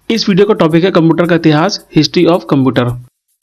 इस वीडियो का टॉपिक है कंप्यूटर का इतिहास, हिस्ट्री ऑफ कंप्यूटर।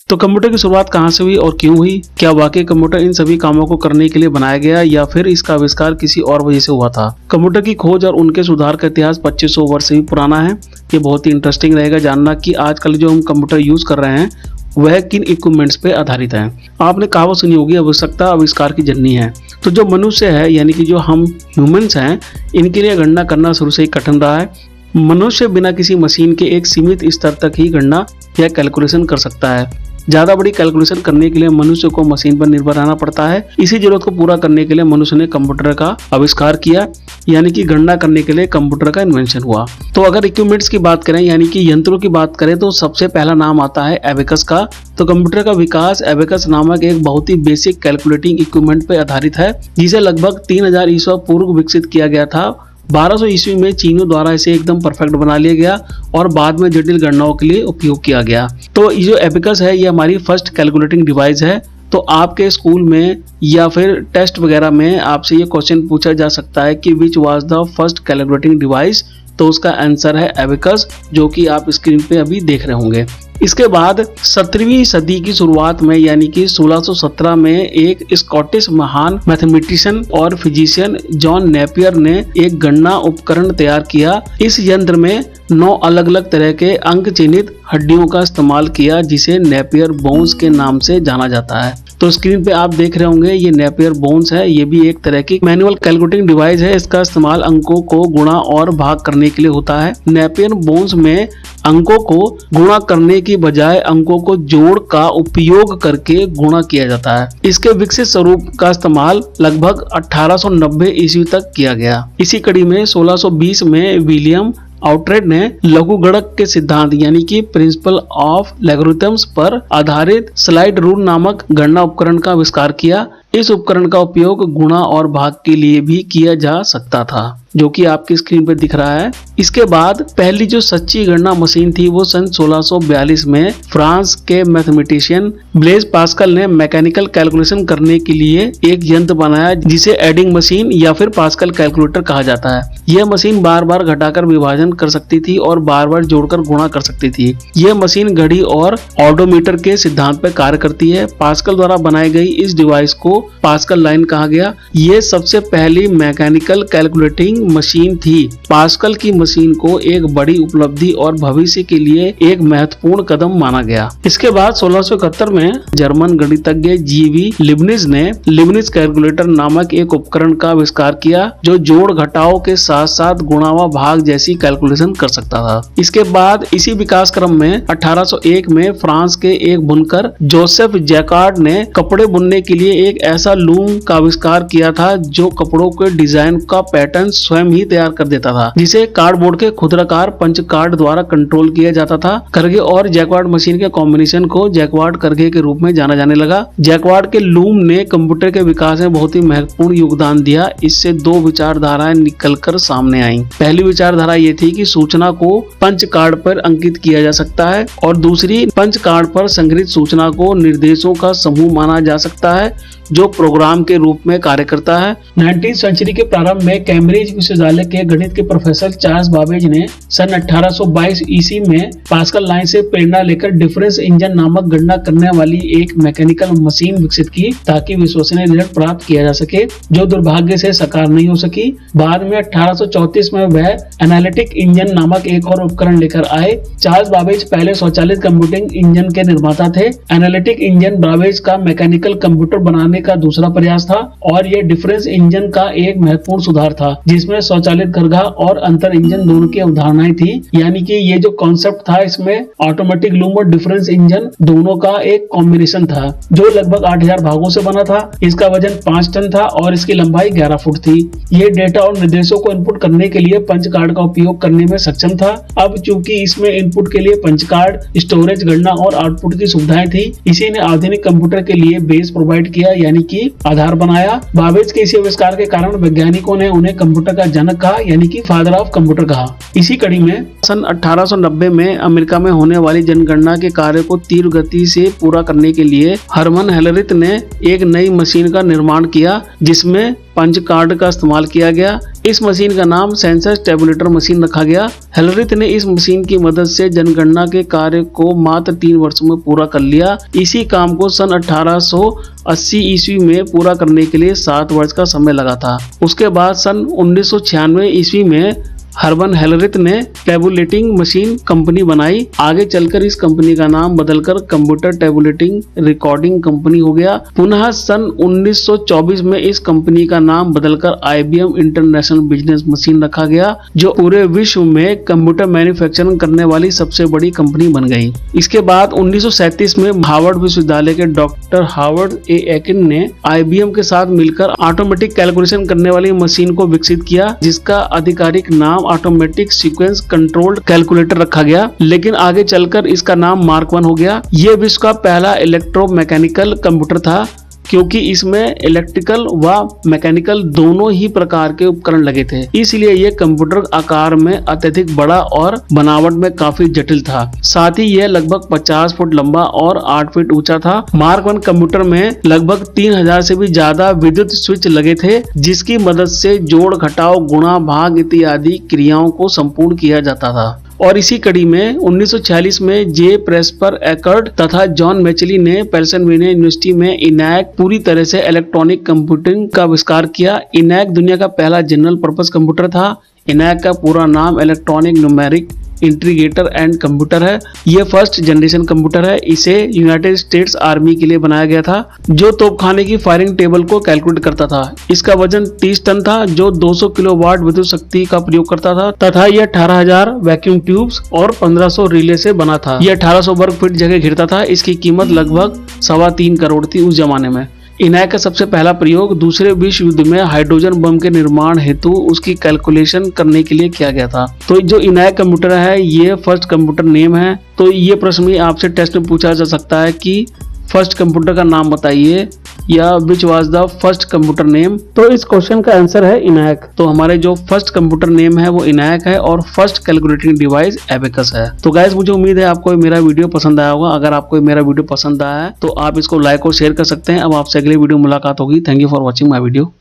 तो कंप्यूटर की शुरुआत कहां से हुई और क्यों हुई? क्या वाकई कंप्यूटर इन सभी कामों को करने के लिए बनाया गया या फिर इसका आविष्कार किसी और वजह से हुआ था? कंप्यूटर की खोज और उनके सुधार का इतिहास 2500 वर्ष से भी पुराना है। ये बहुत ही इंटरेस्टिंग रहेगा जानना कि आजकल जो हम कंप्यूटर यूज कर रहे हैं वह किन इक्विपमेंट्स पे आधारित है। आपने कहावत सुनी होगी, आवश्यकता आविष्कार की जननी है। तो जो मनुष्य है यानी कि जो हम ह्यूमंस हैं, इनके लिए गणना करना शुरू से ही कठिन रहा है। मनुष्य बिना किसी मशीन के एक सीमित स्तर तक ही गणना या कैलकुलेशन कर सकता है। ज्यादा बड़ी कैलकुलेशन करने के लिए मनुष्य को मशीन पर निर्भर रहना पड़ता है। इसी जरूरत को पूरा करने के लिए मनुष्य ने कंप्यूटर का आविष्कार किया, यानी कि गणना करने के लिए कंप्यूटर का इन्वेंशन हुआ। तो अगर इक्विपमेंट्स की बात करें यानी कि यंत्रों की बात करें तो सबसे पहला नाम आता है एबेकस का। तो कंप्यूटर का विकास एबेकस नामक एक बहुत ही बेसिक कैलकुलेटिंग इक्विपमेंट पर आधारित है, जिसे लगभग 3000 ईस्वी पूर्व विकसित किया गया था। 1200 ईस्वी में चीनियों द्वारा इसे एकदम परफेक्ट बना लिया गया और बाद में जटिल गणनाओं के लिए उपयोग किया गया। तो ये जो एबेकस है ये हमारी फर्स्ट कैलकुलेटिंग डिवाइस है। तो आपके स्कूल में या फिर टेस्ट वगैरह में आपसे ये क्वेश्चन पूछा जा सकता है कि which was the first calculating device, तो उसका आंसर है एबेकस, जो कि आप स्क्रीन पे अभी देख रहे होंगे। इसके बाद 17वीं सदी की शुरुआत में यानी कि 1617 में एक स्कॉटिश महान मैथमेटिशियन और फिजिशियन जॉन नेपियर ने एक गणना उपकरण तैयार किया। इस यंत्र में 9 अलग अलग तरह के अंक चिन्हित हड्डियों का इस्तेमाल किया, जिसे नेपियर बोन्स के नाम से जाना जाता है। तो स्क्रीन पे आप देख रहे होंगे ये नेपियर बोन्स है। ये भी एक तरह की मैनुअल कैलकुलेटिंग डिवाइस है। इसका इस्तेमाल अंकों को गुणा और भाग करने के लिए होता है। नेपियर बोन्स में अंकों को गुणा करने की बजाय अंकों को जोड़ का उपयोग करके गुणा किया जाता है। इसके विकसित स्वरूप का इस्तेमाल लगभग 1890 ईस्वी तक किया गया। इसी कड़ी में 1620 में विलियम आउटरेड ने लघुगणक के सिद्धांत यानी कि प्रिंसिपल ऑफ लॉगरिथम्स पर आधारित स्लाइड रूल नामक गणना उपकरण का आविष्कार किया। इस उपकरण का उपयोग गुणा और भाग के लिए भी किया जा सकता था, जो कि आपकी स्क्रीन पर दिख रहा है। इसके बाद पहली जो सच्ची गणना मशीन थी वो सन 1642 में फ्रांस के मैथमेटिशियन ब्लेज पास्कल ने मैकेनिकल कैलकुलेशन करने के लिए एक यंत्र बनाया, जिसे एडिंग मशीन या फिर पास्कल कैलकुलेटर कहा जाता है। यह मशीन बार बार घटाकर विभाजन कर सकती थी और बार बार जोड़कर गुणा कर सकती थी। यह मशीन घड़ी और ऑडोमीटर के सिद्धांत पर कार्य करती है। पास्कल द्वारा बनाई गई इस डिवाइस को पास्कल लाइन कहा गया। यह सबसे पहली मैकेनिकल कैलकुलेटिंग मशीन थी। पास्कल की मशीन को एक बड़ी उपलब्धि और भविष्य के लिए एक महत्वपूर्ण कदम माना गया। इसके बाद 1671 में जर्मन गणितज्ञ जीवी लिबनिज ने लिबनिज कैलकुलेटर नामक एक उपकरण का आविष्कार किया, जो जोड़ घटाव के साथ साथ गुणा व भाग जैसी कैलकुलेशन कर सकता था। इसके बाद इसी विकास क्रम में 1801 में फ्रांस के एक बुनकर जोसेफ जैकार्ड ने कपड़े बुनने के लिए एक ऐसा लूम का आविष्कार किया था, जो कपड़ों के डिजाइन का पैटर्न स्वयं ही तैयार कर देता था, जिसे कार्डबोर्ड के खुदराकार पंच कार्ड द्वारा कंट्रोल किया जाता था। करघे और जैकवार्ड मशीन के कॉम्बिनेशन को जैकवार्ड करघे के रूप में जाना जाने लगा। जैकवार्ड के लूम ने कंप्यूटर के विकास में बहुत ही महत्वपूर्ण योगदान दिया। इससे दो विचारधाराएं निकलकर सामने आईं। पहली विचारधारा ये थी कि सूचना को पंच कार्ड पर अंकित किया जा सकता है और दूसरी पंच कार्ड पर संग्रहित सूचना को निर्देशों का समूह माना जा सकता है, जो प्रोग्राम के रूप में कार्य करता है। 19वीं सदी के प्रारंभ में कैम्ब्रिज विश्वविद्यालय के गणित के प्रोफेसर चार्ल्स बाबेज ने सन 1822 ईस्वी में पास्कल लाइन से प्रेरणा लेकर डिफरेंस इंजन नामक गणना करने वाली एक मैकेनिकल मशीन विकसित की, ताकि विश्वसनीय रिजल्ट प्राप्त किया जा सके, जो दुर्भाग्य से साकार नहीं हो सकी। बाद में 1834 में वह एनालिटिक इंजन नामक एक और उपकरण लेकर आए। चार्ल्स बाबेज पहले स्वचालित कंप्यूटिंग इंजन के निर्माता थे। एनालिटिक इंजन बाबेज का मैकेनिकल कंप्यूटर बनाने का दूसरा प्रयास था और यह डिफरेंस इंजन का एक महत्वपूर्ण सुधार था, जिसमें स्वचालित करघा और अंतर इंजन दोनों की अवधारणाएं थी। यानी कि ये जो कॉन्सेप्ट था, इसमें ऑटोमेटिक लूम और डिफरेंस इंजन दोनों का एक कॉम्बिनेशन था, जो लगभग 8000 भागों से बना था। इसका वजन 5 टन था और इसकी लंबाई 11 फुट थी। ये डेटा और निर्देशों को इनपुट करने के लिए पंच कार्ड का उपयोग करने में सक्षम था। अब चूंकि इसमें इनपुट के लिए पंच कार्ड, स्टोरेज, गणना और आउटपुट की सुविधाएं थी, इसी ने आधुनिक कंप्यूटर के लिए बेस प्रोवाइड किया, यानी कि आधार बनाया। बाबेज के इसी आविष्कार के कारण वैज्ञानिकों ने उन्हें कंप्यूटर का जनक कहा, यानी कि फादर ऑफ कंप्यूटर कहा। इसी कड़ी में सन 1890 में अमेरिका में होने वाली जनगणना के कार्य को तीव्र गति से पूरा करने के लिए हरमन हेलरिथ ने एक नई मशीन का निर्माण किया, जिसमें पंच कार्ड का इस्तेमाल किया गया। इस मशीन का नाम सेंसस टेबुलेटर मशीन रखा गया। हेलरिथ ने इस मशीन की मदद से जनगणना के कार्य को मात्र 3 वर्षों में पूरा कर लिया। इसी काम को सन 1880 ईस्वी में पूरा करने के लिए 7 वर्ष का समय लगा था। उसके बाद सन 1996 ईस्वी में हर्बन हेलरिथ ने टेबुलेटिंग मशीन कंपनी बनाई। आगे चलकर इस कंपनी का नाम बदलकर कंप्यूटर टेबुलेटिंग रिकॉर्डिंग कंपनी हो गया। पुनः सन 1924 में इस कंपनी का नाम बदलकर IBM इंटरनेशनल बिजनेस मशीन रखा गया, जो पूरे विश्व में कंप्यूटर मैन्युफैक्चरिंग करने वाली सबसे बड़ी कंपनी बन गई। इसके बाद 1937 में हार्वर्ड विश्वविद्यालय के डॉक्टर हार्वर्ड ए एकिन ने IBM के साथ मिलकर ऑटोमेटिक कैलकुलेशन करने वाली मशीन को विकसित किया, जिसका आधिकारिक नाम ऑटोमेटिक सीक्वेंस कंट्रोल्ड कैलकुलेटर रखा गया, लेकिन आगे चलकर इसका नाम मार्क 1 हो गया। यह विश्व का पहला इलेक्ट्रोमैकेनिकल कंप्यूटर था, क्योंकि इसमें इलेक्ट्रिकल व मैकेनिकल दोनों ही प्रकार के उपकरण लगे थे। इसलिए यह कंप्यूटर आकार में अत्यधिक बड़ा और बनावट में काफी जटिल था। साथ ही यह लगभग 50 फुट लंबा और 8 फीट ऊंचा था। मार्क 1 कंप्यूटर में लगभग 3000 से भी ज्यादा विद्युत स्विच लगे थे, जिसकी मदद से जोड़, घटाव, गुणा, भाग इत्यादि क्रियाओं को संपूर्ण किया जाता था। और इसी कड़ी में 1946 में जे प्रेस्पर एकर्ड तथा जॉन मैचली ने पेंसिल्वेनिया यूनिवर्सिटी में इनैक पूरी तरह से इलेक्ट्रॉनिक कंप्यूटिंग का आविष्कार किया। इनैक दुनिया का पहला जनरल पर्पस कंप्यूटर था। इनैक का पूरा नाम electronic numeric integrator and computer है। यह फर्स्ट जनरेशन कंप्यूटर है। इसे यूनाइटेड स्टेट्स आर्मी के लिए बनाया गया था, जो तोपखाने की फायरिंग टेबल को कैलकुलेट करता था। इसका वजन 30 टन था, जो 200 किलोवाट विद्युत शक्ति का प्रयोग करता था, तथा यह 18,000 वैक्यूम ट्यूब्स और 1500 रिले से बना था। यह 1800 वर्ग फीट जगह घेरता था। इसकी कीमत लगभग 3.25 करोड़ थी उस जमाने में। इनैक का सबसे पहला प्रयोग दूसरे विश्व युद्ध में हाइड्रोजन बम के निर्माण हेतु उसकी कैलकुलेशन करने के लिए किया गया था। तो जो इनैक कंप्यूटर है, ये फर्स्ट कंप्यूटर नेम है। तो ये प्रश्न भी आपसे टेस्ट में पूछा जा सकता है कि फर्स्ट कंप्यूटर का नाम बताइए, या which was the first computer name. तो इस क्वेश्चन का आंसर है इनैक। तो हमारे जो फर्स्ट कंप्यूटर नेम है वो इनैक है और फर्स्ट कैलकुलेटिंग डिवाइस एबेकस है। तो गाइस, मुझे उम्मीद है आपको मेरा वीडियो पसंद आया होगा। अगर आपको मेरा वीडियो पसंद आया है तो आप इसको लाइक और शेयर कर सकते हैं। अब आपसे अगले वीडियो मुलाकात होगी। Thank you for watching my video.